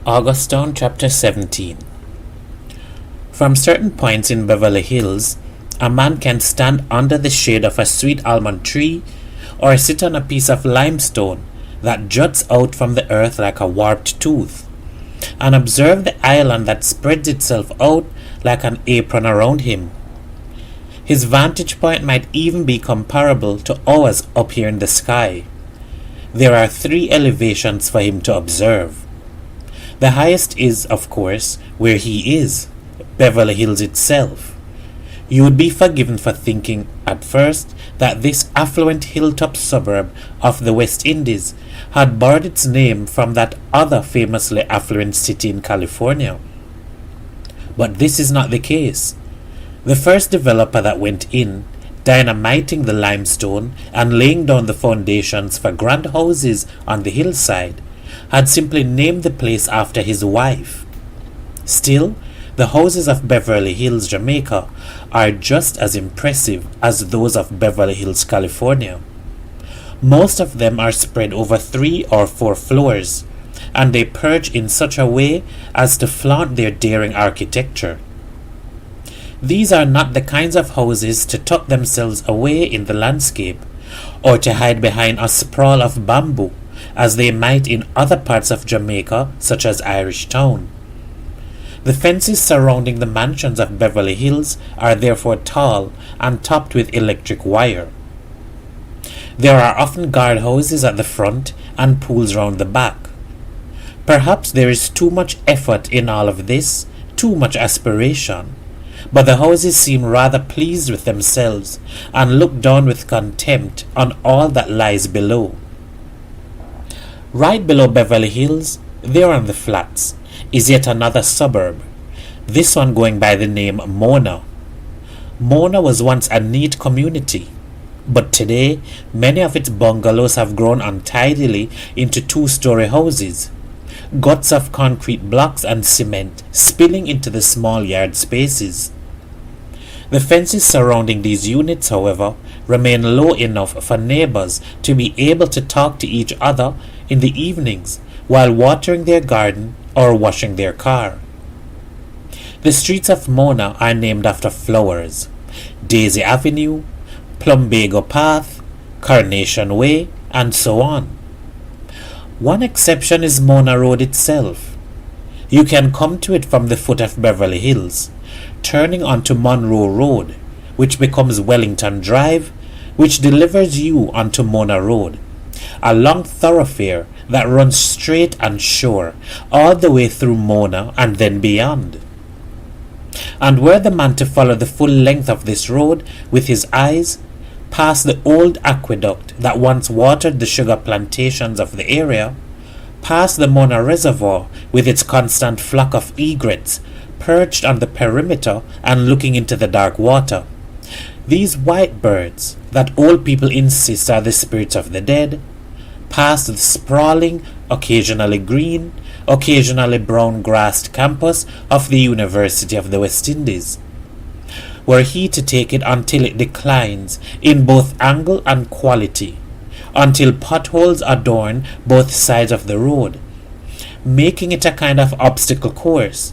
Augusttown, Chapter 17. From certain points in Beverly Hills, a man can stand under the shade of a sweet almond tree or sit on a piece of limestone that juts out from the earth like a warped tooth, and observe the island that spreads itself out like an apron around him. His vantage point might even be comparable to ours up here in the sky. There are 3 elevations for him to observe. The highest is, of course, where he is, Beverly Hills itself. You would be forgiven for thinking at first that this affluent hilltop suburb of the West Indies had borrowed its name from that other famously affluent city in California. But this is not the case. The first developer that went in, dynamiting the limestone and laying down the foundations for grand houses on the hillside, had simply named the place after his wife. Still, the houses of Beverly Hills, Jamaica are just as impressive as those of Beverly Hills, California. Most of them are spread over 3 or 4 floors, and they perch in such a way as to flaunt their daring architecture. These are not the kinds of houses to tuck themselves away in the landscape, or to hide behind a sprawl of bamboo, as they might in other parts of Jamaica, such as Irish Town. The fences surrounding the mansions of Beverly Hills are therefore tall and topped with electric wire. There are often guardhouses at the front and pools round the back. Perhaps there is too much effort in all of this, too much aspiration, but the houses seem rather pleased with themselves and look down with contempt on all that lies below. Right below Beverly Hills, there on the flats, is yet another suburb, this one going by the name Mona. Mona was once a neat community, but today many of its bungalows have grown untidily into 2-story houses, guts of concrete blocks and cement spilling into the small yard spaces. The fences surrounding these units, however, remain low enough for neighbors to be able to talk to each other in the evenings while watering their garden or washing their car. The streets of Mona are named after flowers: Daisy Avenue, Plumbago Path, Carnation Way, and so on. One exception is Mona Road itself. You can come to it from the foot of Beverly Hills, turning onto Monroe Road, which becomes Wellington Drive, which delivers you onto Mona Road, a long thoroughfare that runs straight and sure all the way through Mona and then beyond. And were the man to follow the full length of this road with his eyes, past the old aqueduct that once watered the sugar plantations of the area, past the Mona Reservoir with its constant flock of egrets perched on the perimeter and looking into the dark water, these white birds that old people insist are the spirits of the dead, past the sprawling, occasionally green, occasionally brown-grassed campus of the University of the West Indies. Were he to take it until it declines in both angle and quality, until potholes adorn both sides of the road, making it a kind of obstacle course,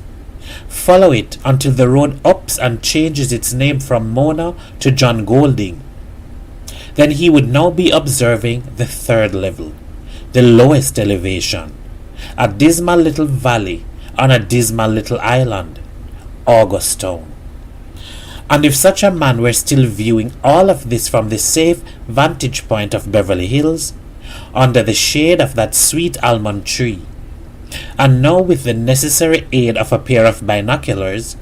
follow it until the road ups and changes its name from Mona to John Golding, then he would now be observing the 3rd level, the lowest elevation, a dismal little valley on a dismal little island, Augusttown. And if such a man were still viewing all of this from the safe vantage point of Beverly Hills, under the shade of that sweet almond tree, and now with the necessary aid of a pair of binoculars,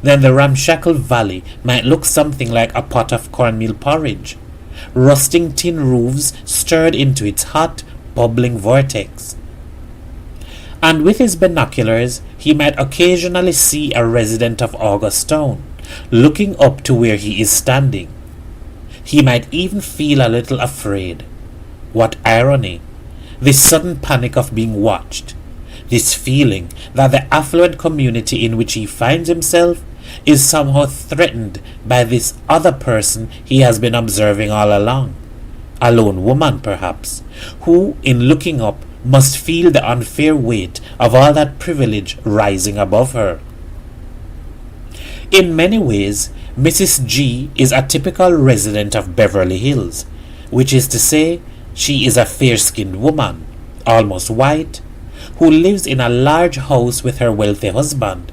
then the ramshackle valley might look something like a pot of cornmeal porridge, rusting tin roofs stirred into its hot, bubbling vortex. And with his binoculars, he might occasionally see a resident of Augusttown looking up to where he is standing. He might even feel a little afraid. What irony! This sudden panic of being watched, this feeling that the affluent community in which he finds himself is somehow threatened by this other person he has been observing all along, a lone woman perhaps, who, in looking up, must feel the unfair weight of all that privilege rising above her. In many ways, Mrs. G is a typical resident of Beverly Hills, which is to say, she is a fair-skinned woman, almost white, who lives in a large house with her wealthy husband.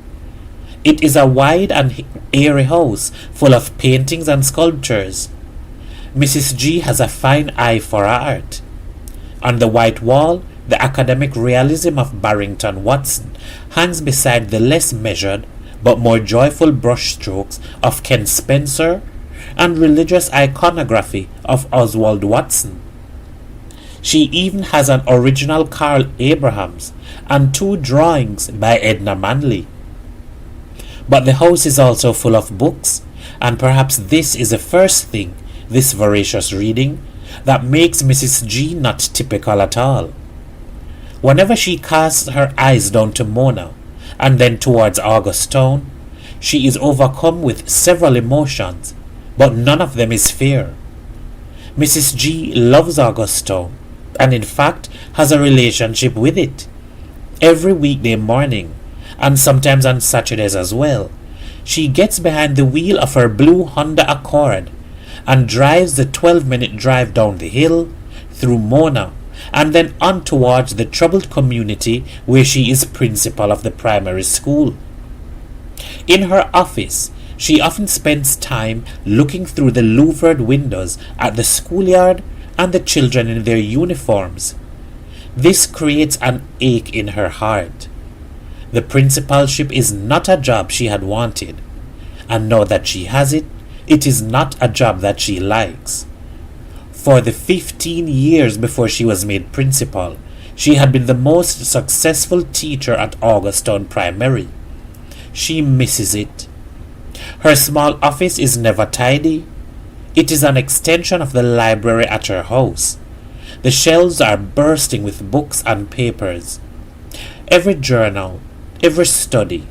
It is a wide and airy house full of paintings and sculptures. Mrs. G has a fine eye for art. On the white wall, the academic realism of Barrington Watson hangs beside the less measured but more joyful brushstrokes of Ken Spencer and religious iconography of Oswald Watson. She even has an original Carl Abrahams and 2 drawings by Edna Manley. But the house is also full of books, and perhaps this is the first thing, this voracious reading, that makes Mrs. G not typical at all. Whenever she casts her eyes down to Mona, and then towards Augustine, she is overcome with several emotions, but none of them is fear. Mrs. G loves Augustine, and in fact has a relationship with it. Every weekday morning, and sometimes on Saturdays as well, she gets behind the wheel of her blue Honda Accord and drives the 12-minute drive down the hill, through Mona, and then on towards the troubled community where she is principal of the primary school. In her office, she often spends time looking through the louvered windows at the schoolyard and the children in their uniforms. This creates an ache in her heart. The principalship is not a job she had wanted, and now that she has it, it is not a job that she likes. For the 15 years before she was made principal, she had been the most successful teacher at Augustine Primary. She misses it. Her small office is never tidy. It is an extension of the library at her house. The shelves are bursting with books and papers. Every journal, every study,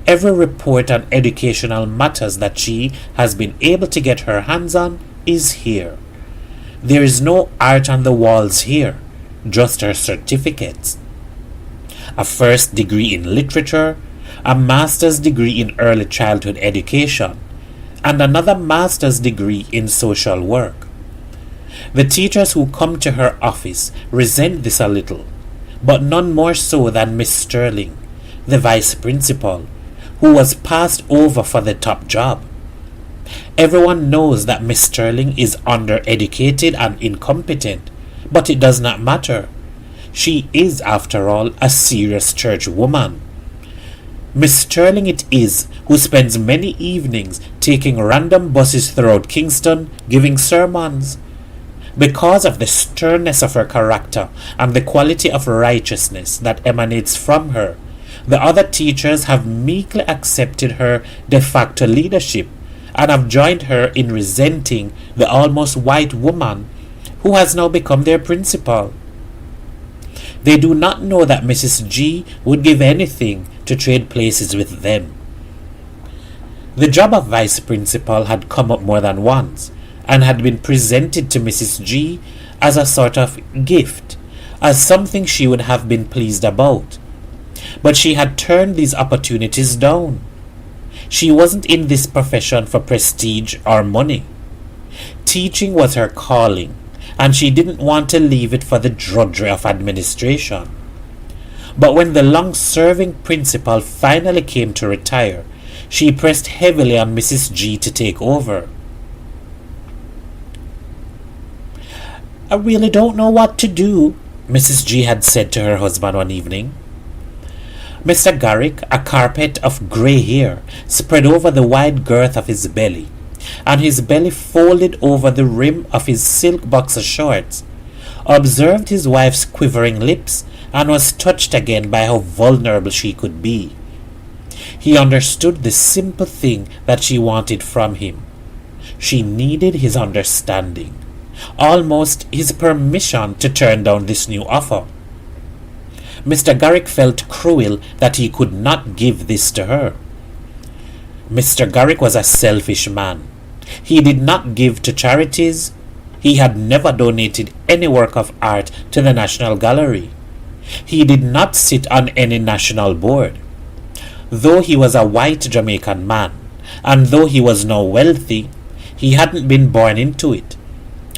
every report on educational matters that she has been able to get her hands on is here. There is no art on the walls here, just her certificates. A first degree in literature, a master's degree in early childhood education, and another master's degree in social work. The teachers who come to her office resent this a little, but none more so than Miss Sterling, the vice principal, who was passed over for the top job. Everyone knows that Miss Sterling is undereducated and incompetent, but it does not matter. She is, after all, a serious church woman. Miss Sterling it is who spends many evenings taking random buses throughout Kingston giving sermons. Because of the sternness of her character and the quality of righteousness that emanates from her, the other teachers have meekly accepted her de facto leadership and have joined her in resenting the almost white woman who has now become their principal. They do not know that Mrs. G would give anything to trade places with them. The job of vice principal had come up more than once and had been presented to Mrs. G as a sort of gift, as something she would have been pleased about. But she had turned these opportunities down. She wasn't in this profession for prestige or money. Teaching was her calling, and she didn't want to leave it for the drudgery of administration. But when the long-serving principal finally came to retire, she pressed heavily on Mrs. G to take over. "I really don't know what to do," Mrs. G had said to her husband one evening. Mr. Garrick, a carpet of grey hair, spread over the wide girth of his belly, and his belly folded over the rim of his silk boxer shorts, observed his wife's quivering lips and was touched again by how vulnerable she could be. He understood the simple thing that she wanted from him. She needed his understanding, almost his permission to turn down this new offer. Mr. Garrick felt cruel that he could not give this to her. Mr. Garrick was a selfish man. He did not give to charities. He had never donated any work of art to the National Gallery. He did not sit on any national board. Though he was a white Jamaican man, and though he was now wealthy, he hadn't been born into it.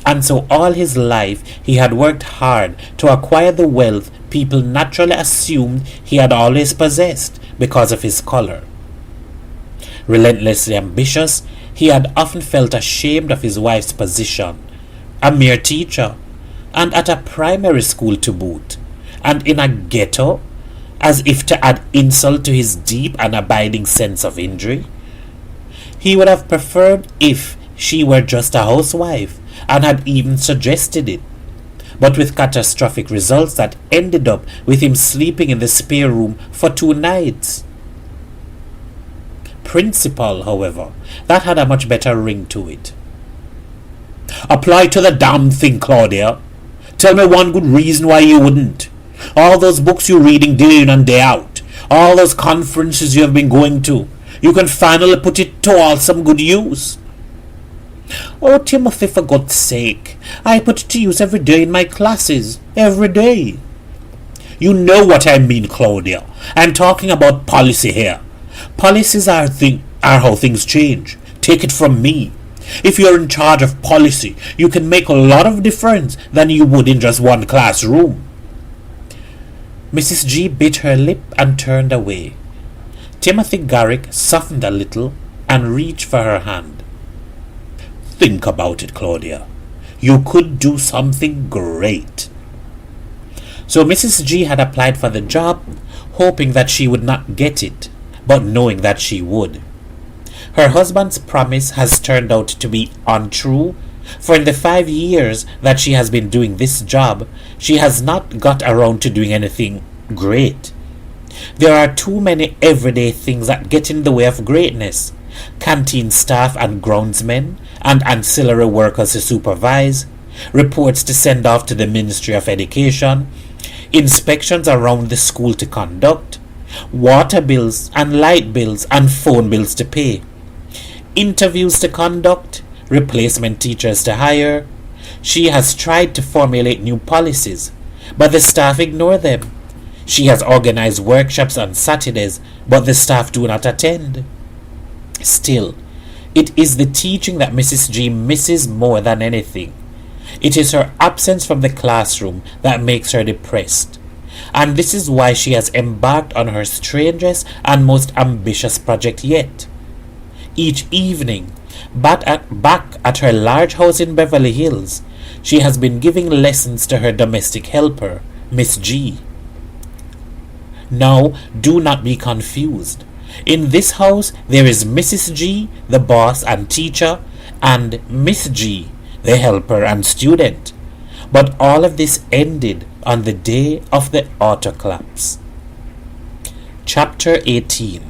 And so all his life he had worked hard to acquire the wealth people naturally assumed he had always possessed because of his color. Relentlessly ambitious, he had often felt ashamed of his wife's position, a mere teacher, and at a primary school to boot, and in a ghetto, as if to add insult to his deep and abiding sense of injury. He would have preferred if she were just a housewife, and had even suggested it, but with catastrophic results that ended up with him sleeping in the spare room for 2 nights. Principal, however, that had a much better ring to it. Apply to the damn thing, Claudia. Tell me one good reason why you wouldn't. All those books you're reading day in and day out, all those conferences you have been going to, you can finally put it to all some good use. Oh, Timothy, for God's sake, I put it to use every day in my classes. Every day. You know what I mean, Claudia. I'm talking about policy here. Policies are how things change. Take it from me. If you're in charge of policy, you can make a lot of difference than you would in just one classroom. Mrs. G bit her lip and turned away. Timothy Garrick softened a little and reached for her hand. Think about it, Claudia. You could do something great. So Mrs. G had applied for the job, hoping that she would not get it, but knowing that she would. Her husband's promise has turned out to be untrue, for in the 5 years that she has been doing this job, she has not got around to doing anything great. There are too many everyday things that get in the way of greatness. Canteen staff and groundsmen, and ancillary workers to supervise, reports to send off to the Ministry of Education, inspections around the school to conduct, water bills and light bills and phone bills to pay, interviews to conduct, replacement teachers to hire. She has tried to formulate new policies, but the staff ignore them. She has organized workshops on Saturdays, but the staff do not attend. Still, it is the teaching that Mrs. G misses more than anything. It is her absence from the classroom that makes her depressed. And this is why she has embarked on her strangest and most ambitious project yet. Each evening, back at her large house in Beverly Hills, she has been giving lessons to her domestic helper, Miss G. Now, do not be confused. In this house, there is Mrs. G, the boss and teacher, and Miss G, the helper and student. But all of this ended on the day of the auto collapse. Chapter 18.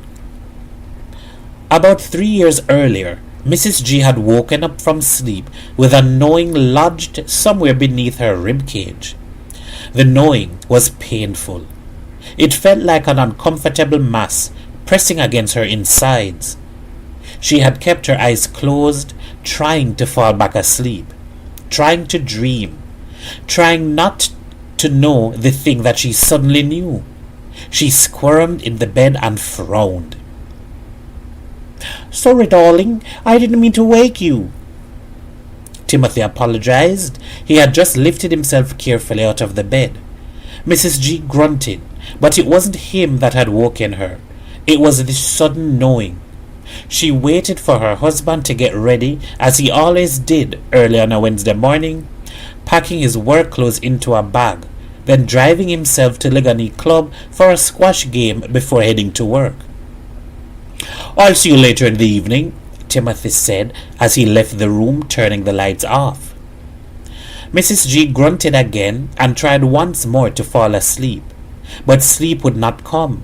About 3 years earlier, Mrs. G had woken up from sleep with a gnawing lodged somewhere beneath her rib cage. The gnawing was painful. It felt like an uncomfortable mass pressing against her insides. She had kept her eyes closed, trying to fall back asleep, trying to dream, trying not to know the thing that she suddenly knew. She squirmed in the bed and frowned. Sorry, darling, I didn't mean to wake you. Timothy apologized. He had just lifted himself carefully out of the bed. Mrs. G grunted, but it wasn't him that had woken her. It was this sudden knowing. She waited for her husband to get ready, as he always did early on a Wednesday morning, packing his work clothes into a bag, then driving himself to Legany Club for a squash game before heading to work. I'll see you later in the evening, Timothy said as he left the room, turning the lights off. Mrs. G grunted again and tried once more to fall asleep, but sleep would not come.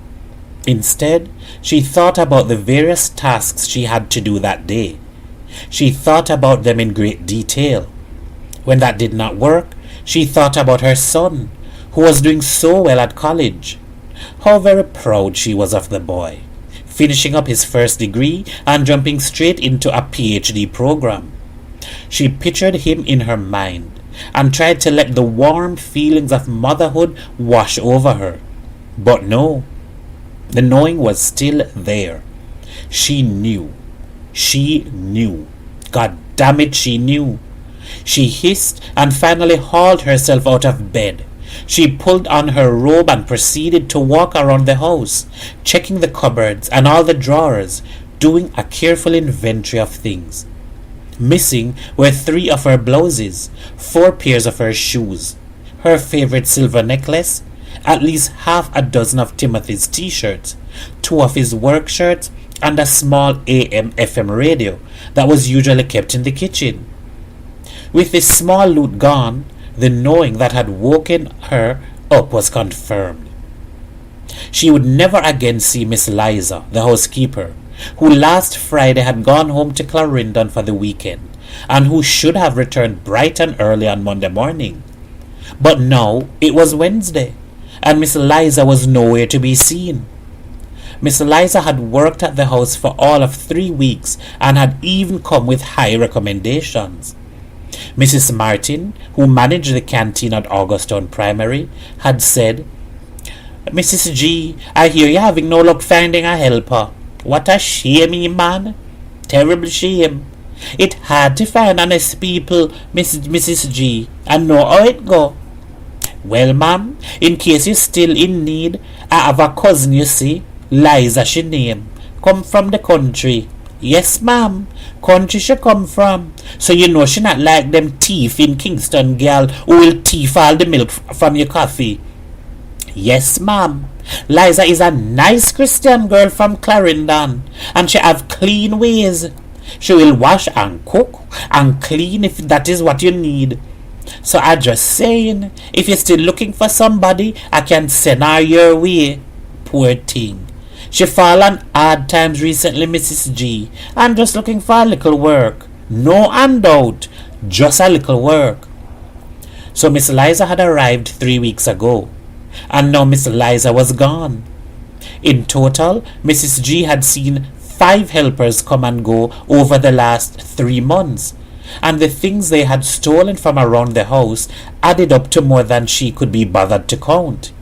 Instead, she thought about the various tasks she had to do that day. She thought about them in great detail. When that did not work, she thought about her son, who was doing so well at college. How very proud she was of the boy, finishing up his first degree and jumping straight into a PhD program. She pictured him in her mind, and tried to let the warm feelings of motherhood wash over her. But no, the knowing was still there. She knew. She knew. God damn it, she knew. She hissed and finally hauled herself out of bed. She pulled on her robe and proceeded to walk around the house, checking the cupboards and all the drawers, doing a careful inventory of things. Missing were 3 of her blouses, 4 pairs of her shoes, her favorite silver necklace, at least half a dozen of Timothy's t-shirts, 2 of his work shirts, and a small AM/FM radio that was usually kept in the kitchen. With this small loot gone, the knowing that had woken her up was confirmed. She would never again see Miss Liza, the housekeeper, who last Friday had gone home to Clarendon for the weekend, and who should have returned bright and early on Monday morning. But now it was Wednesday, and Miss Liza was nowhere to be seen. Miss Liza had worked at the house for all of 3 weeks and had even come with high recommendations. Mrs. Martin, who managed the canteen at Augusttown Primary, had said, "Mrs. G, I hear you're having no luck finding a helper. What a shame, man. Terrible shame. It hard to find honest people, Mrs. G, and know how it go. Well, ma'am, in case you're still in need, I have a cousin, you see, Liza she name, come from the country. Yes, ma'am, country she come from. So you know she not like them thief in Kingston girl who will thief all the milk from your coffee. Yes, ma'am. Liza is a nice Christian girl from Clarendon, and she have clean ways. She will wash and cook and clean if that is what you need. So I just saying, if you're still looking for somebody, I can send her your way. Poor thing. She fall on hard times recently, Mrs. G. I'm just looking for a little work. No handout, just a little work." So Miss Liza had arrived 3 weeks ago, and now Miss Liza was gone. In total, Mrs. G had seen 5 helpers come and go over the last 3 months, and the things they had stolen from around the house added up to more than she could be bothered to count.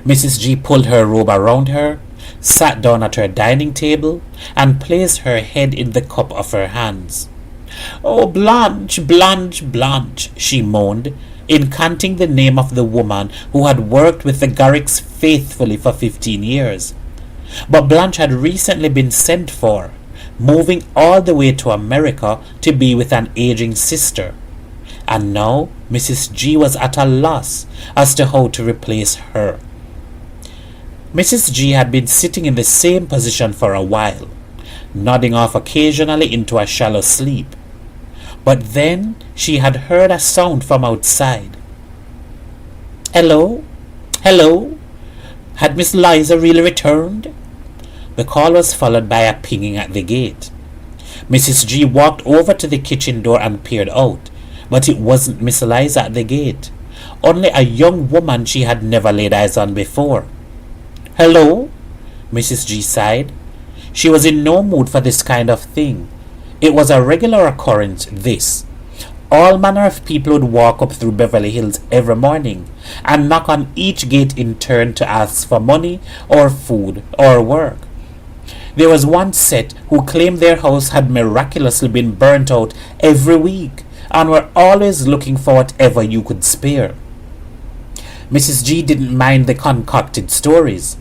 Mrs. G pulled her robe around her, sat down at her dining table, and placed her head in the cup of her hands. "Oh, Blanche, Blanche, Blanche," she moaned, incanting the name of the woman who had worked with the Garricks faithfully for 15 years. But Blanche had recently been sent for, moving all the way to America to be with an aging sister. And now Mrs. G was at a loss as to how to replace her. Mrs. G had been sitting in the same position for a while, nodding off occasionally into a shallow sleep. But then she had heard a sound from outside. "Hello? Hello? Had Miss Liza really returned?" The call was followed by a pinging at the gate. Mrs. G walked over to the kitchen door and peered out, but it wasn't Miss Liza at the gate, only a young woman she had never laid eyes on before. "Hello?" Mrs. G sighed. She was in no mood for this kind of thing. It was a regular occurrence, this. All manner of people would walk up through Beverly Hills every morning and knock on each gate in turn to ask for money or food or work. There was one set who claimed their house had miraculously been burnt out every week and were always looking for whatever you could spare. Mrs. G didn't mind the concocted stories.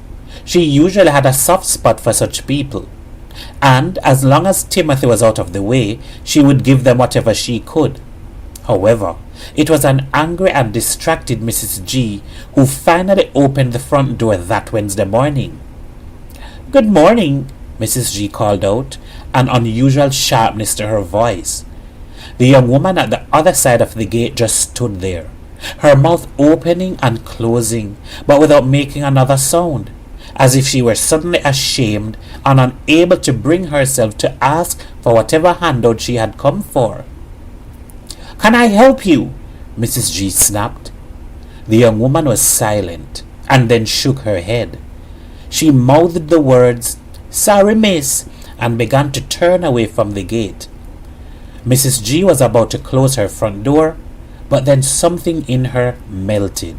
She usually had a soft spot for such people, and as long as Timothy was out of the way, she would give them whatever she could. However, it was an angry and distracted Mrs. G who finally opened the front door that Wednesday morning. "Good morning," Mrs. G called out, an unusual sharpness to her voice. The young woman at the other side of the gate just stood there, her mouth opening and closing, but without making another sound, as if she were suddenly ashamed and unable to bring herself to ask for whatever handout she had come for. "Can I help you?" Mrs. G snapped. The young woman was silent, and then shook her head. She mouthed the words, "Sorry, miss," and began to turn away from the gate. Mrs. G was about to close her front door, But then something in her melted.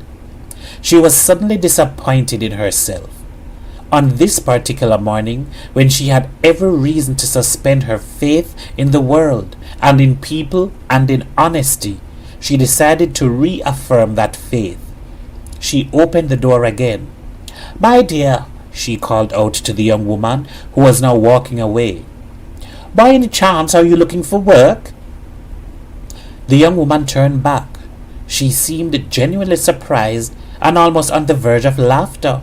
She was suddenly disappointed in herself. On this particular morning, when she had every reason to suspend her faith in the world and in people and in honesty, she decided to reaffirm that faith. She opened the door again. "My dear," she called out to the young woman who was now walking away, "by any chance are you looking for work?" The young woman turned back. She seemed genuinely surprised and almost on the verge of laughter.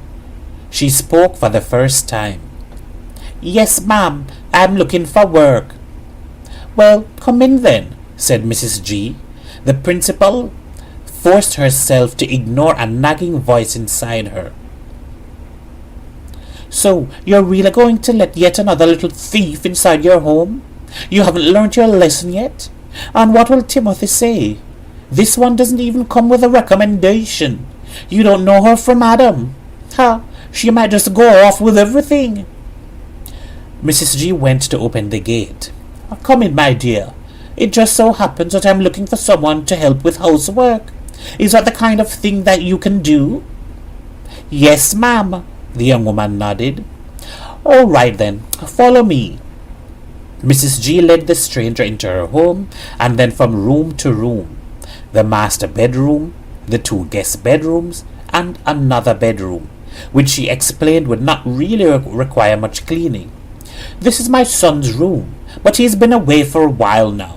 She spoke for the first time. "Yes, ma'am, I'm looking for work." "Well, come in then," said Mrs. G. The principal forced herself to ignore a nagging voice inside her. "So, you're really going to let yet another little thief inside your home? You haven't learnt your lesson yet? And what will Timothy say? This one doesn't even come with a recommendation. You don't know her from Adam. Ha! She might just go off with everything." Mrs. G went to open the gate. "Come in, my dear. It just so happens that I'm looking for someone to help with housework. Is that the kind of thing that you can do?" "Yes, ma'am," the young woman nodded. "All right then, follow me." Mrs. G led the stranger into her home and then from room to room. The master bedroom, the two guest bedrooms, and another bedroom, which she explained would not really require much cleaning. "This is my son's room, but he's been away for a while now."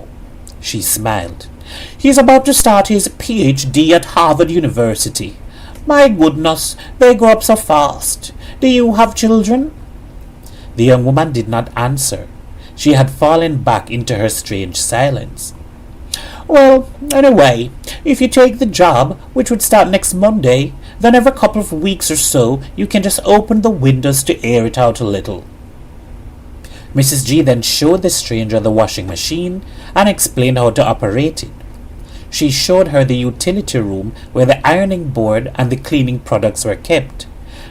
She smiled. "He's about to start his PhD at Harvard University. My goodness, they grow up so fast. Do you have children?" The young woman did not answer. She had fallen back into her strange silence. "Well, anyway, if you take the job, which would start next Monday, then every couple of weeks or so you can just open the windows to air it out a little." Mrs. G then showed the stranger the washing machine and explained how to operate it. She showed her the utility room where the ironing board and the cleaning products were kept,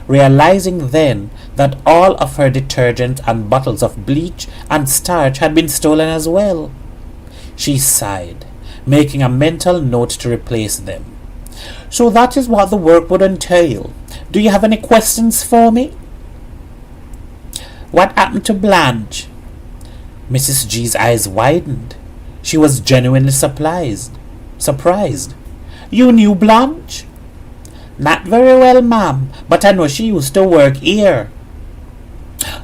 realizing then that all of her detergent and bottles of bleach and starch had been stolen as well. She sighed, making a mental note to replace them. "So that is what the work would entail. Do you have any questions for me?" "What happened to Blanche?" Mrs. G's eyes widened. She was genuinely surprised. "You knew Blanche?" "Not very well, ma'am, but I know she used to work here."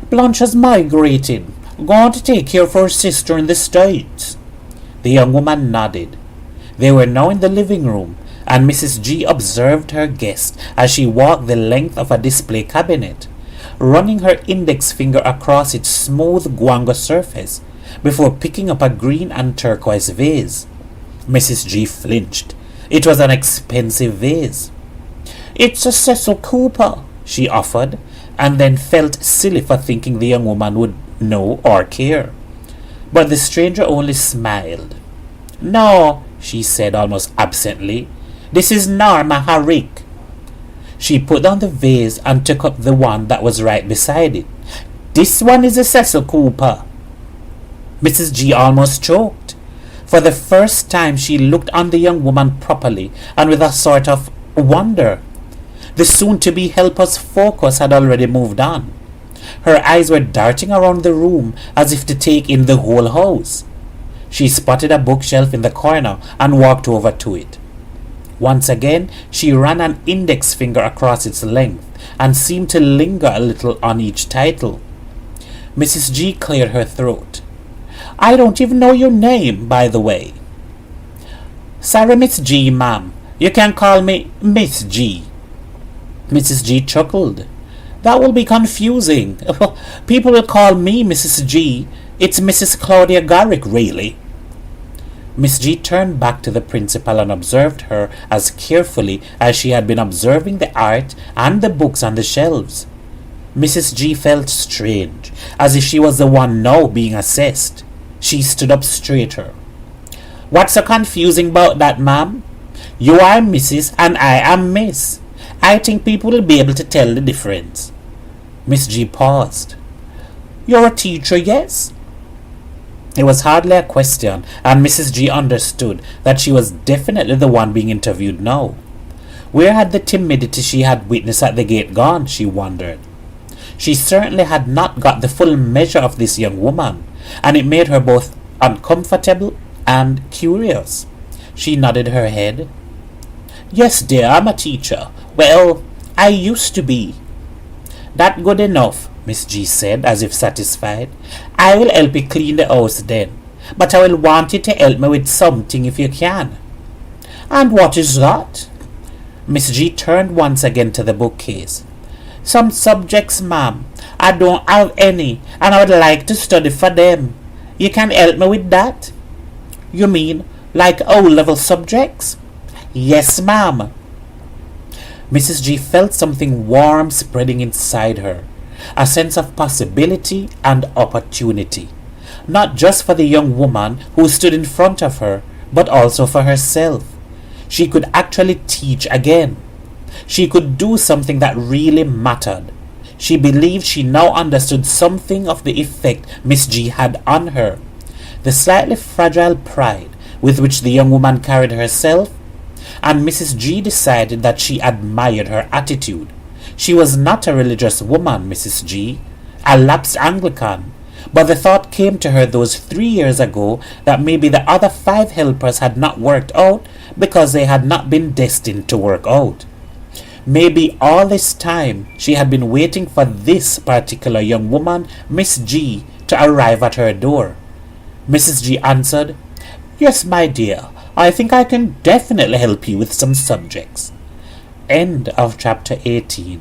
"Blanche has migrated, gone to take care of her sister in the States." The young woman nodded. They were now in the living room, and Mrs. G observed her guest as she walked the length of a display cabinet, running her index finger across its smooth guango surface before picking up a green and turquoise vase. Mrs. G flinched. It was an expensive vase. "It's a Cecil Cooper," she offered, and then felt silly for thinking the young woman would know or care. But the stranger only smiled. "No," she said almost absently. "This is Norma Herrick." She put down the vase and took up the one that was right beside it. "This one is a Cecil Cooper." Mrs. G almost choked. For the first time she looked on the young woman properly and with a sort of wonder. The soon-to-be helper's focus had already moved on. Her eyes were darting around the room as if to take in the whole house. She spotted a bookshelf in the corner and walked over to it. Once again, she ran an index finger across its length and seemed to linger a little on each title. Mrs. G cleared her throat. "I don't even know your name, by the way." "Sorry, Miss G, ma'am. You can call me Miss G." Mrs. G chuckled. "That will be confusing. People will call me Mrs. G. It's Mrs. Claudia Garrick, really." Miss G turned back to the principal and observed her as carefully as she had been observing the art and the books on the shelves. Mrs. G felt strange, as if she was the one now being assessed. She stood up straighter. "What's so confusing about that, ma'am? You are Mrs. and I am Miss. I think people will be able to tell the difference." Miss G paused. "You're a teacher, yes?" It was hardly a question, and Mrs. G understood that she was definitely the one being interviewed now. Where had the timidity she had witnessed at the gate gone, she wondered. She certainly had not got the full measure of this young woman, and it made her both uncomfortable and curious. She nodded her head. "Yes, dear, I'm a teacher. Well, I used to be." "That good enough," Miss G said, as if satisfied. "I will help you clean the house then, but I will want you to help me with something if you can." "And what is that?" Miss G turned once again to the bookcase. "Some subjects, ma'am. I don't have any, and I would like to study for them. You can help me with that?" "You mean like O-level subjects?" "Yes, ma'am." Mrs. G felt something warm spreading inside her, a sense of possibility and opportunity, not just for the young woman who stood in front of her, but also for herself. She could actually teach again. She could do something that really mattered. She believed she now understood something of the effect Miss G had on her. The slightly fragile pride with which the young woman carried herself, and Mrs. G decided that she admired her attitude. She was not a religious woman, Mrs. G, a lapsed Anglican, but the thought came to her those 3 years ago that maybe the other 5 helpers had not worked out because they had not been destined to work out. Maybe all this time she had been waiting for this particular young woman, Miss G, to arrive at her door. Mrs. G answered, "Yes, my dear, I think I can definitely help you with some subjects." End of chapter 18.